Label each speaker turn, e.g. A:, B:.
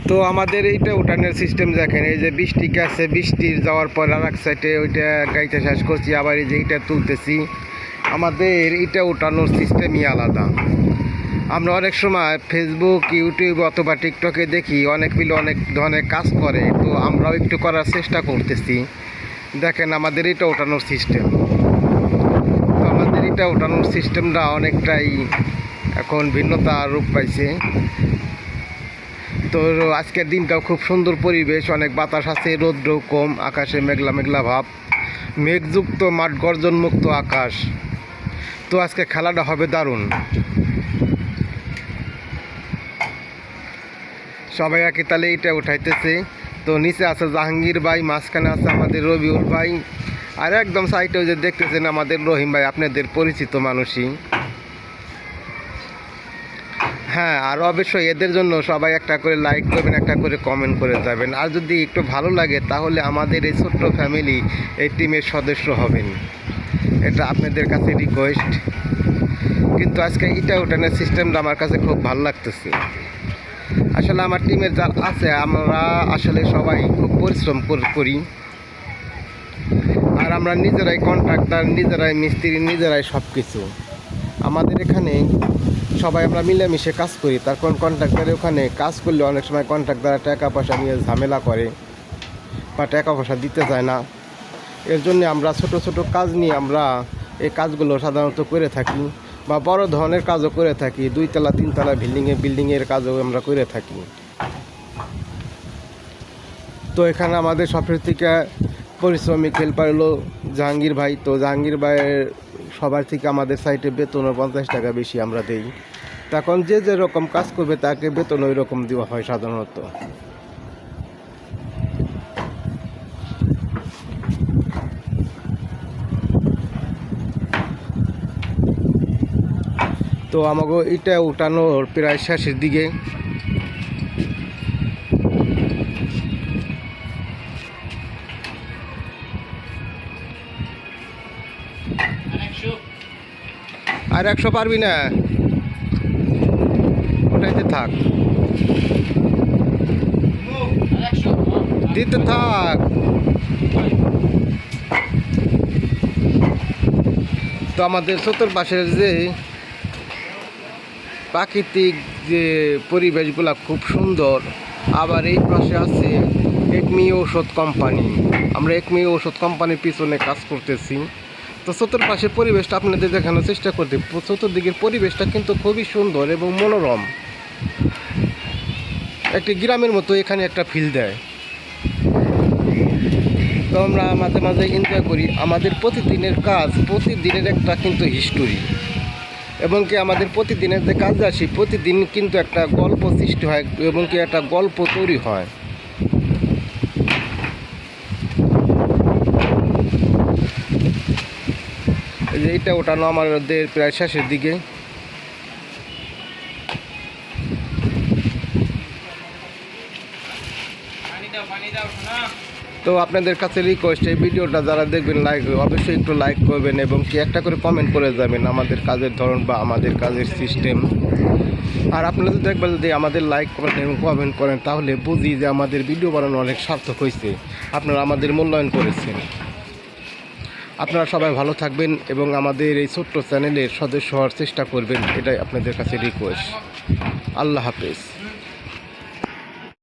A: তো আমাদের এইটা উঠানের সিস্টেম দেখেন, এই যে বৃষ্টি গেছে, বৃষ্টির যাওয়ার পর আর এক সাইডে ওইটা গাইতে শেষ করছি, আবার এই যে এইটা তুলতেছি। আমাদের এইটা উঠানোর সিস্টেমই আলাদা। আমরা অনেক সময় ফেসবুক, ইউটিউব অথবা টিকটকে দেখি অনেক মিলে অনেক ধরনের কাজ করে, তো আমরাও একটু করার চেষ্টা করতেছি। দেখেন আমাদের এটা ওঠানোর সিস্টেম। তো আমাদের এটা ওঠানোর সিস্টেমটা অনেকটাই এখন ভিন্নতা রূপ পাইছে। তো আজকের দিনটাও খুব সুন্দর পরিবেশ, অনেক বাতাস আছে, রৌদ্রও কম, আকাশে মেঘলা মেঘলা ভাব, মেঘযুক্ত মাঠ, গর্জনমুক্ত আকাশ। তো আজকে খেলাটা হবে দারুণ। সবাই একই তালে এটা উঠাইতেছে। তো নিচে আছে জাহাঙ্গীর ভাই, মাঝখানে আছে আমাদের রবিউল ভাই, আর একদম সাইডেও যে দেখতেছেন আমাদের রহিম ভাই, আপনাদের পরিচিত মানুষই। হ্যাঁ, আর অবশ্যই এদের জন্য সবাই একটা করে লাইক করবেন, একটা করে কমেন্ট করে যাবেন। আর যদি একটু ভালো লাগে তাহলে আমাদের এই ছোট্ট ফ্যামিলি, এই টিমের সদস্য হবেন, এটা আপনাদের কাছে রিকোয়েস্ট। কিন্তু আজকে ইটা উঠানের সিস্টেমটা আমার কাছে খুব ভালো লাগতেছে। আসলে আমার টিমের যা আছে, আমরা আসলে সবাই খুব পরিশ্রম করি। আর আমরা নিজেরাই কন্ট্রাক্টর, নিজেরাই মিস্ত্রি, নিজেরাই সব কিছু। আমাদের এখানে সবাই আমরা মিলেমিশে কাজ করি। তার কারণ কন্ট্রাক্টারের ওখানে কাজ করলে অনেক সময় কন্ট্রাক্টাররা টাকা পয়সা নিয়ে ঝামেলা করে বা টাকা পয়সা দিতে চায় না। এর জন্য আমরা ছোট ছোট কাজ নিয়ে আমরা এই কাজগুলো সাধারণত করে থাকি, বা বড় ধরনের কাজও করে থাকি। 2 তলা 3 তলা বিল্ডিংয়ের কাজও আমরা করে থাকি। তো এখানে আমাদের সফর থেকে পরিশ্রমিক হেল্পার হলো জাহাঙ্গীর ভাই। তো জাহাঙ্গীর ভাইয়ের সবার থেকে আমাদের সাইটে বেতনও 50 টাকা বেশি আমরা দেই। তখন যে যেরকম কাজ করবে তাকে বেতন ওই রকম দেওয়া হয় সাধারণত। তো আমাকে এটা উঠানোর প্রায় শেষের দিকে। আর 100 পারবি না, ওটাইতে থাক, দিতে থাক। তো আমাদের চতুর্পাশের যে প্রাকৃতিক যে পরিবেশগুলো খুব সুন্দর। আবার এই পাশে আছে একমি ঔষধ কোম্পানি। আমরা একমি ঔষধ কোম্পানির পিছনে কাজ করতেছি। তো চতুর্পাশের পরিবেশটা আপনাদের দেখানোর চেষ্টা করতে। চতুর্দিকের পরিবেশটা কিন্তু খুবই সুন্দর এবং মনোরম, একটি গ্রামের মতো এখানে একটা ফিল দেয়। তো আমরা মাঝে মাঝে এনজয় করি। আমাদের প্রতিদিনের কাজ, প্রতিদিনের একটা কিন্তু হিস্টোরি, এবং কি আমাদের প্রতিদিনের যে কাজ আসি, প্রতিদিন কিন্তু একটা গল্প সৃষ্টি হয় এবং কি একটা গল্প তৈরি হয়। এই যে এটা ওঠানো আমাদের প্রায় শেষের দিকে। তো আপনাদের কাছে রিকোয়েস্ট, এই ভিডিওটা যারা দেখবেন অবশ্যই একটু লাইক করবেন এবং কি একটা করে কমেন্ট করে যাবেন আমাদের কাজের ধরন বা আমাদের কাজের সিস্টেম। আর আপনারা যদি দেখবেন যদি আমাদের লাইক করেন এবং কমেন্ট করেন, তাহলে বুঝি যে আমাদের ভিডিও বানানো অনেক সার্থক হয়েছে, আপনারা আমাদের মূল্যায়ন করেছেন। আপনারা সবাই ভালো থাকবেন এবং আমাদের এই ছোট্ট চ্যানেলের সদস্য হওয়ার চেষ্টা করবেন, এটাই আপনাদের কাছে রিকোয়েস্ট। আল্লাহ হাফেজ।